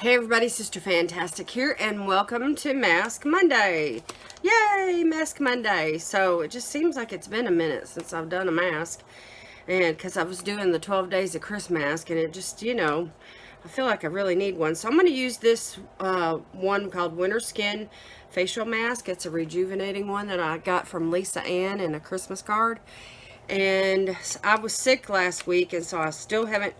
Hey everybody, Sister Fantastic here, and welcome to Mask Monday. Yay, Mask Monday. So it just seems like it's been a minute since I've done a mask, and because I was doing the 12 days of Christmas, and it just, I feel like I really need one. So I'm going to use this one called Winter Skin Facial Mask. It's a rejuvenating one that I got from Lisa Ann in a Christmas card. And I was sick last week, and so I still haven't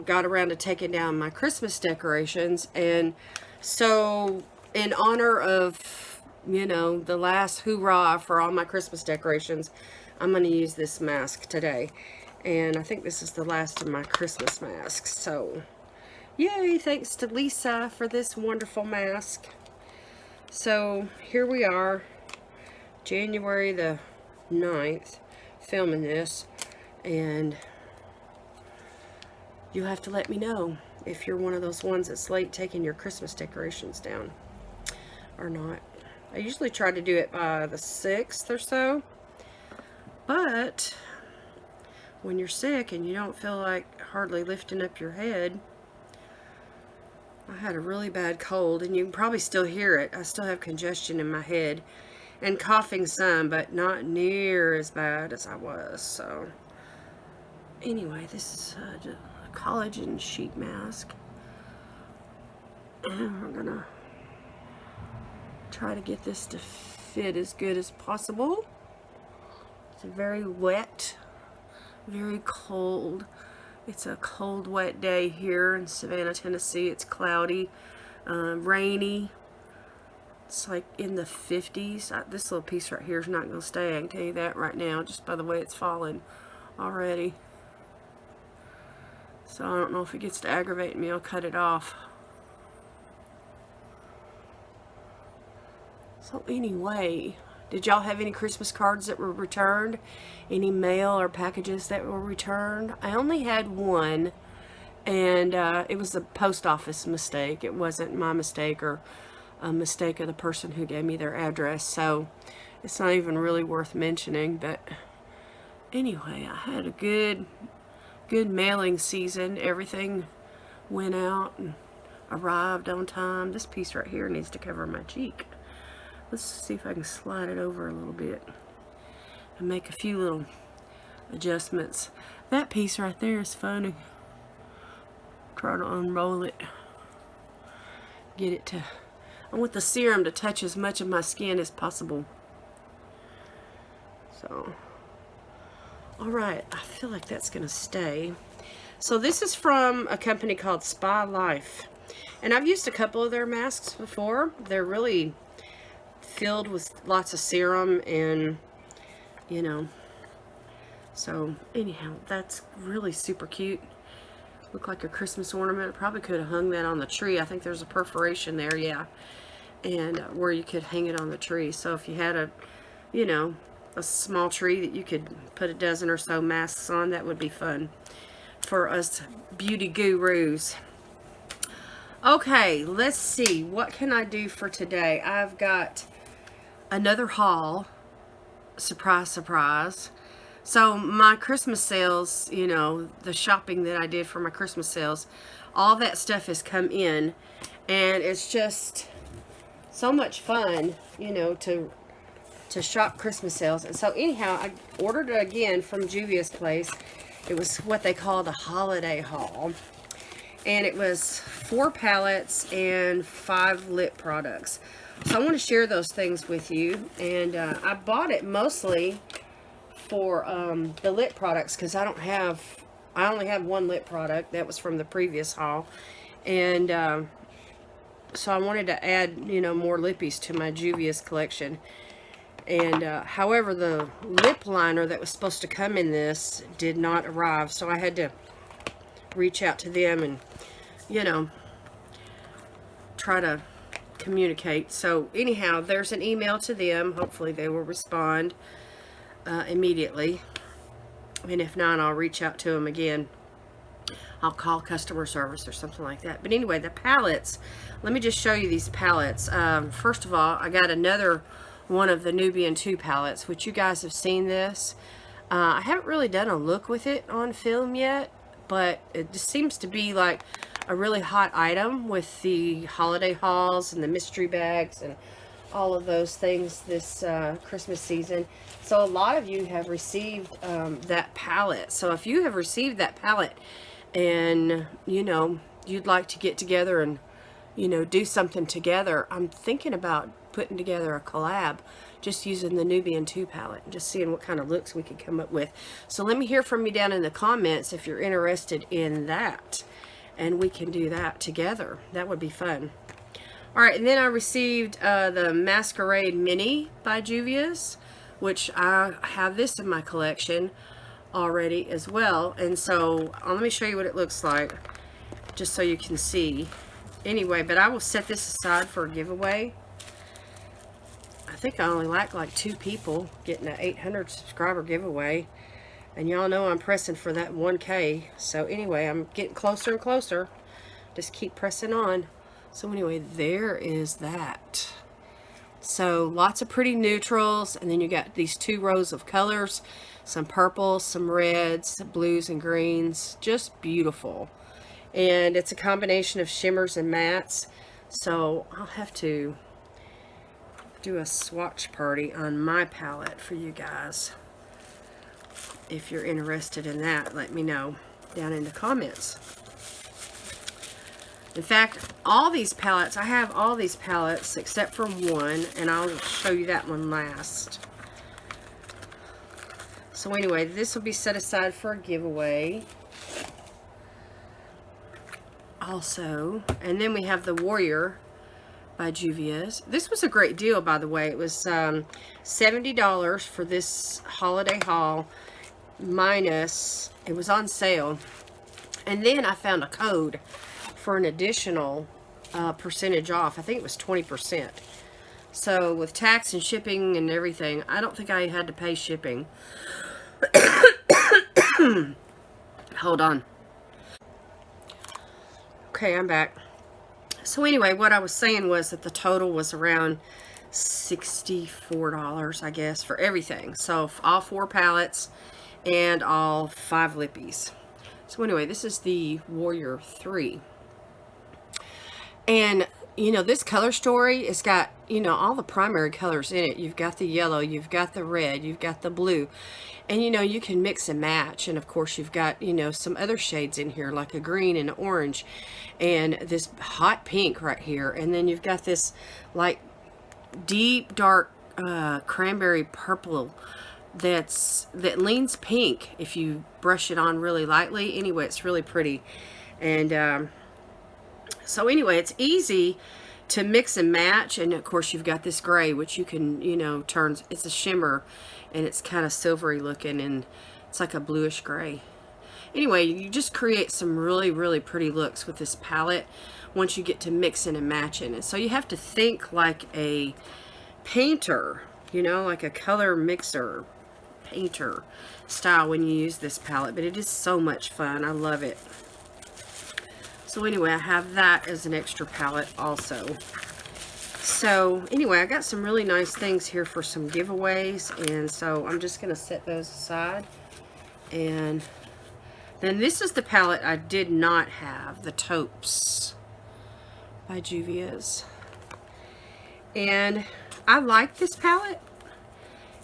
got around to taking down my Christmas decorations. And so in honor of, the last hoorah for all my Christmas decorations, I'm going to use this mask today. And I think this is the last of my Christmas masks. So, yay, thanks to Lisa for this wonderful mask. So, here we are, January the 9th, filming this. And you'll have to let me know if you're one of those ones that's late taking your Christmas decorations down or not. I usually try to do it by the 6th or so, but when you're sick and you don't feel like hardly lifting up your head, I had a really bad cold, and you can probably still hear it. I still have congestion in my head and coughing some, but not near as bad as I was. So anyway, this is just collagen sheet mask, and we're gonna try to get this to fit as good as possible. It's very wet, very cold. It's a cold, wet day here in Savannah, Tennessee. It's cloudy, rainy. It's like in the 50s. This little piece right here is not going to stay, I can tell you that right now, just by the way it's fallen already. So I don't know if it gets to aggravate me, I'll cut it off. So anyway, did y'all have any Christmas cards that were returned? Any mail or packages that were returned? I only had one, and it was a post office mistake. It wasn't my mistake or a mistake of the person who gave me their address, so it's not even really worth mentioning. But anyway, I had a good mailing season. Everything went out and arrived on time. This piece right here needs to cover my cheek. Let's see if I can slide it over a little bit and make a few little adjustments. That piece right there is funny. Try to unroll it. Get it to, I want the serum to touch as much of my skin as possible. So alright, I feel like that's going to stay. So this is from a company called Spa Life. And I've used a couple of their masks before. They're really filled with lots of serum and, So anyhow, that's really super cute. Look like a Christmas ornament. I probably could have hung that on the tree. I think there's a perforation there, yeah. And where you could hang it on the tree. So if you had a small tree that you could put a dozen or so masks on, that would be fun for us beauty gurus. Okay, let's see, what can I do for today? I've got another haul. Surprise, surprise. So my Christmas sales, the shopping that I did for my Christmas sales, all that stuff has come in, and it's just so much fun, to shop Christmas sales. And so anyhow, I ordered it again from Juvia's place. It was what they call the holiday haul, and it was 4 palettes and 5 lip products. So I want to share those things with you. And I bought it mostly for the lip products, because I only have one lip product that was from the previous haul. And so I wanted to add more lippies to my Juvia's collection. And however, the lip liner that was supposed to come in this did not arrive, so I had to reach out to them and try to communicate. So anyhow, there's an email to them. Hopefully they will respond immediately, and if not, I'll reach out to them again. I'll call customer service or something like that. But anyway, the palettes, let me just show you these palettes. First of all, I got another one of the Nubian 2 palettes, which you guys have seen this. I haven't really done a look with it on film yet, but it just seems to be like a really hot item with the holiday hauls and the mystery bags and all of those things this Christmas season. So a lot of you have received that palette. So if you have received that palette and, you know, you'd like to get together and, you know, do something together, I'm thinking about putting together a collab just using the Nubian 2 palette, just seeing what kind of looks we could come up with. So let me hear from you down in the comments if you're interested in that, and we can do that together. That would be fun. All right, and then I received the Masquerade Mini by Juvias, which I have this in my collection already as well. And so let me show you what it looks like, just so you can see. Anyway, but I will set this aside for a giveaway. I think I only like 2 people getting an 800 subscriber giveaway. And y'all know I'm pressing for that 1K. So anyway, I'm getting closer and closer. Just keep pressing on. So anyway, there is that. So lots of pretty neutrals, and then you got these 2 rows of colors, some purples, some reds, blues and greens, just beautiful. And it's a combination of shimmers and mattes. So I'll have to do a swatch party on my palette for you guys. If you're interested in that, let me know down in the comments. In fact, all these palettes, I have all these palettes except for one, and I'll show you that one last. So anyway, this will be set aside for a giveaway also. And then we have the Warrior by Juvias. This was a great deal, by the way. It was $70 for this holiday haul, minus, it was on sale. And then I found a code for an additional percentage off. I think it was 20%. So with tax and shipping and everything, I don't think I had to pay shipping. Hold on. Okay, I'm back. So anyway, what I was saying was that the total was around $64, I guess, for everything. So all 4 palettes and all 5 lippies. So anyway, this is the Warrior 3. And, you know, this color story has got, you know, all the primary colors in it. You've got the yellow, you've got the red, you've got the blue. And, you know, you can mix and match. And, of course, you've got, you know, some other shades in here, like a green and an orange. And this hot pink right here. And then you've got this, like, deep, dark cranberry purple that leans pink if you brush it on really lightly. Anyway, it's really pretty. And so anyway, it's easy to mix and match. And of course you've got this gray, which you can, you know, it's a shimmer, and it's kind of silvery looking, and it's like a bluish gray. Anyway, you just create some really, really pretty looks with this palette once you get to mixing and matching. And so you have to think like a painter, you know, like a color mixer painter style when you use this palette. But it is so much fun. I love it. So anyway, I have that as an extra palette also. So anyway, I got some really nice things here for some giveaways, and so I'm just going to set those aside. And then this is the palette I did not have, the Taupes by Juvias. And I like this palette.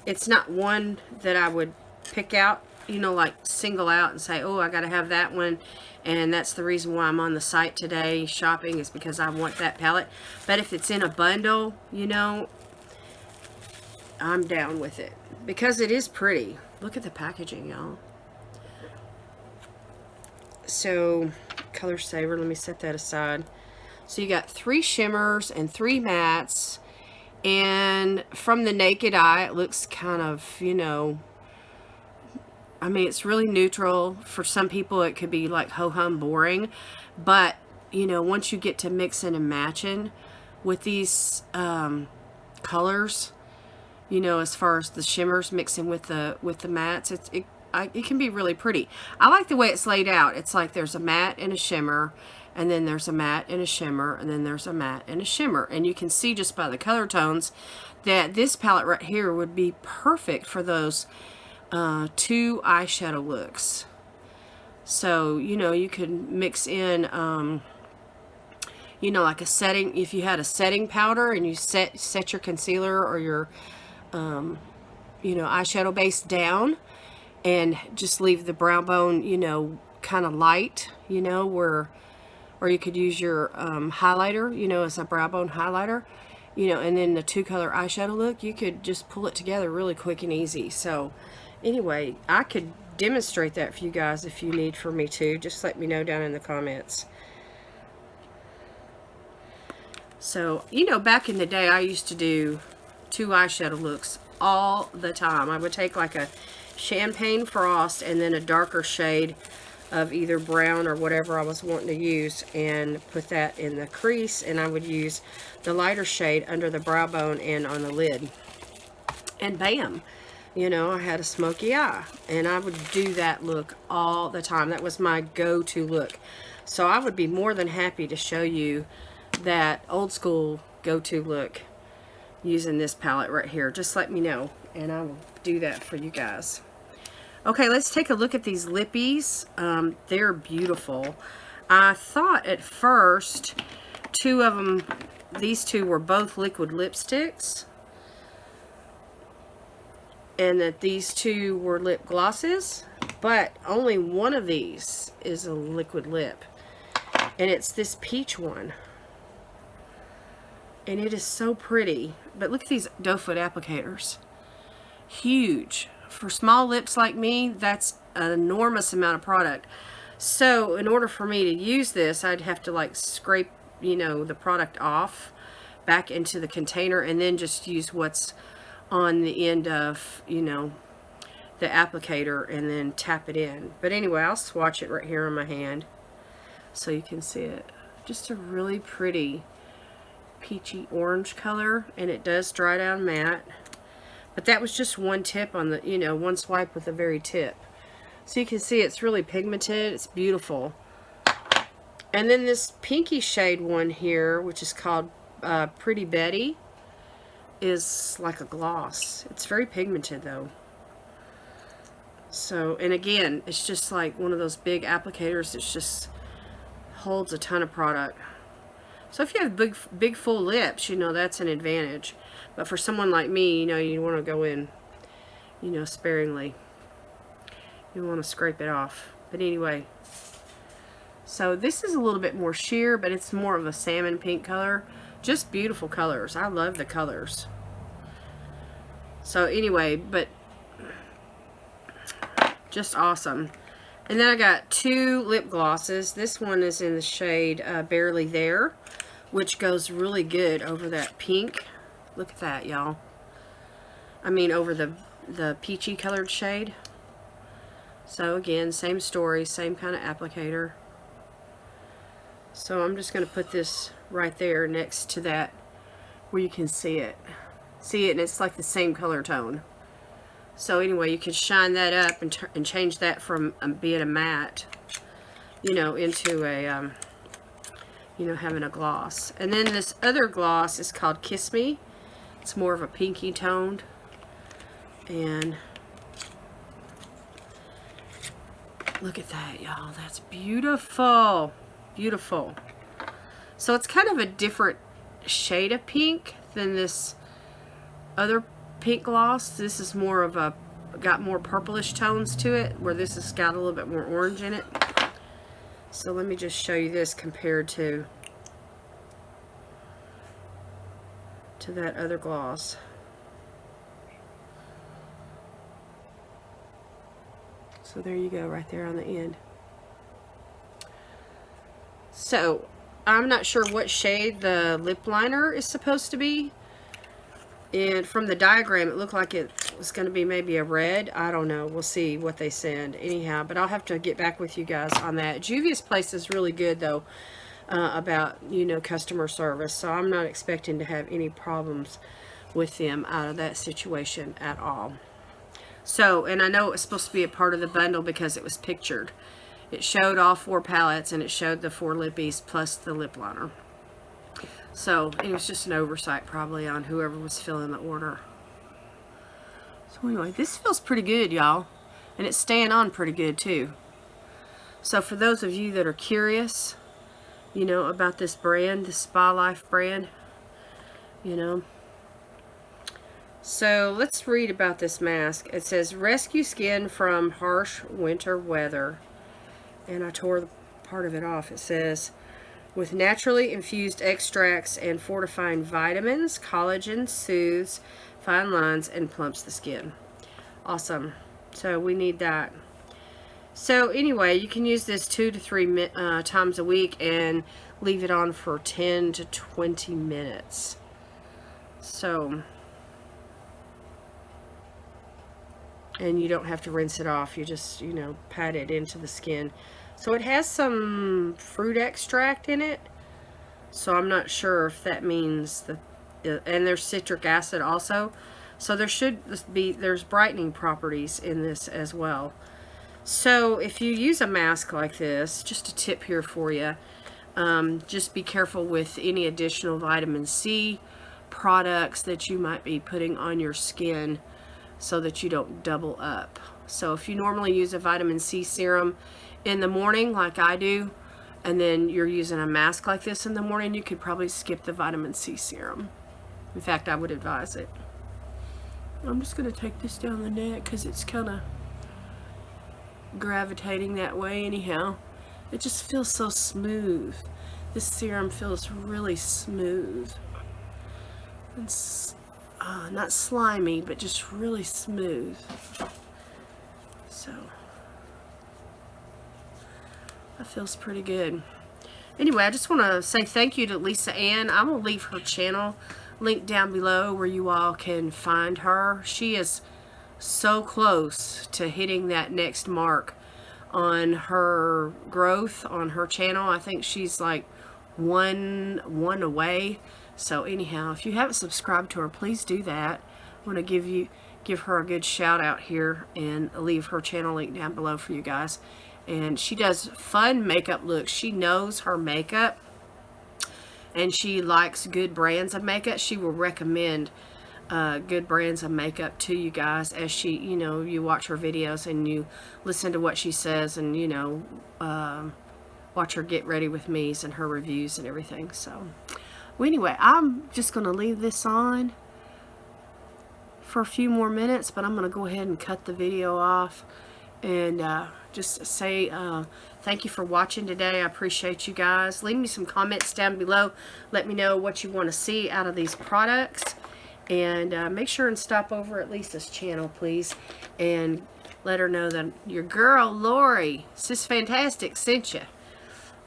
It's not one that I would pick out, you know, like single out and say, oh, I got to have that one. And that's the reason why I'm on the site today shopping, is because I want that palette. But if it's in a bundle, you know, I'm down with it. Because it is pretty. Look at the packaging, y'all. So, Color Saver, let me set that aside. So you got 3 shimmers and 3 mattes. And from the naked eye, it looks kind of, you know, I mean, it's really neutral. For some people, it could be like ho-hum boring. But, you know, once you get to mixing and matching with these colors, you know, as far as the shimmers mixing with the mattes, it can be really pretty. I like the way it's laid out. It's like there's a matte and a shimmer, and then there's a matte and a shimmer, and then there's a matte and a shimmer. And you can see just by the color tones that this palette right here would be perfect for those 2 eyeshadow looks. So, you know, you could mix in you know, like a setting, if you had a setting powder and you set your concealer or your, you know, eyeshadow base down, and just leave the brow bone, you know, kind of light, you know, where, or you could use your highlighter, you know, as a brow bone highlighter, you know, and then the 2-color eyeshadow look, you could just pull it together really quick and easy. So anyway, I could demonstrate that for you guys if you need for me to. Just let me know down in the comments. So, you know, back in the day, I used to do 2 eyeshadow looks all the time. I would take like a champagne frost and then a darker shade of either brown or whatever I was wanting to use, and put that in the crease, and I would use the lighter shade under the brow bone and on the lid, and bam, you know, I had a smoky eye. And I would do that look all the time. That was my go-to look. So I would be more than happy to show you that old school go-to look using this palette right here. Just let me know and I will do that for you guys. Okay, let's take a look at these lippies. They're beautiful. I thought at first 2 of them, these 2 were both liquid lipsticks, and that these 2 were lip glosses, but only one of these is a liquid lip, and it's this peach one, and it is so pretty. But look at these doe foot applicators, huge. For small lips like me, that's an enormous amount of product. So in order for me to use this, I'd have to like scrape, you know, the product off back into the container, and then just use what's on the end of, you know, the applicator, and then tap it in. But anyway, I'll swatch it right here on my hand so you can see it. Just a really pretty peachy orange color, and it does dry down matte. But that was just one tip on the, you know, one swipe with the very tip. So you can see it's really pigmented. It's beautiful. And then this pinky shade one here, which is called Pretty Betty, is like a gloss. It's very pigmented though. So, and again, it's just like one of those big applicators that just holds a ton of product. So if you have big full lips, you know, that's an advantage. But for someone like me, you know, you want to go in, you know, sparingly. You want to scrape it off. But anyway, so this is a little bit more sheer, but it's more of a salmon pink color. Just beautiful colors. I love the colors. So anyway, but just awesome. And then I got 2 lip glosses. This one is in the shade Barely There, which goes really good over that pink. Look at that, y'all. I mean, over the peachy colored shade. So again, same story, same kind of applicator. So I'm just going to put this right there next to that where you can see it. See it, and it's like the same color tone. So anyway, you can shine that up and change that from being a matte, you know, into a, you know, having a gloss. And then this other gloss is called Kiss Me. It's more of a pinky toned, and look at that, y'all. That's beautiful. Beautiful. So it's kind of a different shade of pink than this other pink gloss. This is more of a, got more purplish tones to it, where this has got a little bit more orange in it. So let me just show you this compared to that other gloss. So there you go, right there on the end. So I'm not sure what shade the lip liner is supposed to be, and from the diagram it looked like it was going to be maybe a red. I don't know, we'll see what they send anyhow, but I'll have to get back with you guys on that. Juvia's place is really good though, about, you know, customer service, so I'm not expecting to have any problems with them out of that situation at all. So, and I know it was supposed to be a part of the bundle because it was pictured. It showed all 4 palettes, and it showed the 4 lippies plus the lip liner. So it was just an oversight probably on whoever was filling the order. So anyway, this feels pretty good, y'all, and it's staying on pretty good too. So for those of you that are curious, you know, about this brand, the Spa Life brand, you know. So let's read about this mask. It says, rescue skin from harsh winter weather. And I tore the part of it off. It says, with naturally infused extracts and fortifying vitamins, collagen soothes fine lines and plumps the skin. Awesome. So we need that. So anyway, you can use this 2 to 3 times a week and leave it on for 10 to 20 minutes. So, and you don't have to rinse it off. You just, you know, pat it into the skin. So it has some fruit extract in it. So I'm not sure if that means that, and there's citric acid also. So there should be, there's brightening properties in this as well. So if you use a mask like this, just a tip here for you, just be careful with any additional vitamin C products that you might be putting on your skin so that you don't double up. So if you normally use a vitamin C serum in the morning like I do, and then you're using a mask like this in the morning, you could probably skip the vitamin C serum. In fact, I would advise it. I'm just going to take this down the neck because it's kind of gravitating that way anyhow. It just feels so smooth. This serum feels really smooth. It's not slimy, but just really smooth. So that feels pretty good. Anyway, I just want to say thank you to Lisa Ann. I'm going to leave her channel link down below where you all can find her. She is so close to hitting that next mark on her growth on her channel. I think she's like one away. So anyhow, if you haven't subscribed to her, please do that. I want to give her a good shout out here and leave her channel link down below for you guys. And she does fun makeup looks. She knows her makeup and she likes good brands of makeup. She will recommend good brands of makeup to you guys as she, you know, you watch her videos and you listen to what she says and, you know, watch her get ready with me's and her reviews and everything. So well, anyway, I'm just going to leave this on for a few more minutes, but I'm going to go ahead and cut the video off and just say thank you for watching today. I appreciate you guys. Leave me some comments down below. Let me know what you want to see out of these products. And make sure and stop over at Lisa's channel, please. And let her know that your girl, Lori, Sis Fantastic, sent you.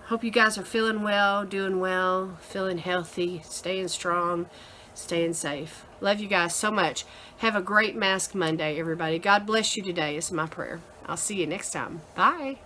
Hope you guys are feeling well, doing well, feeling healthy, staying strong, staying safe. Love you guys so much. Have a great Mask Monday, everybody. God bless you today is my prayer. I'll see you next time. Bye.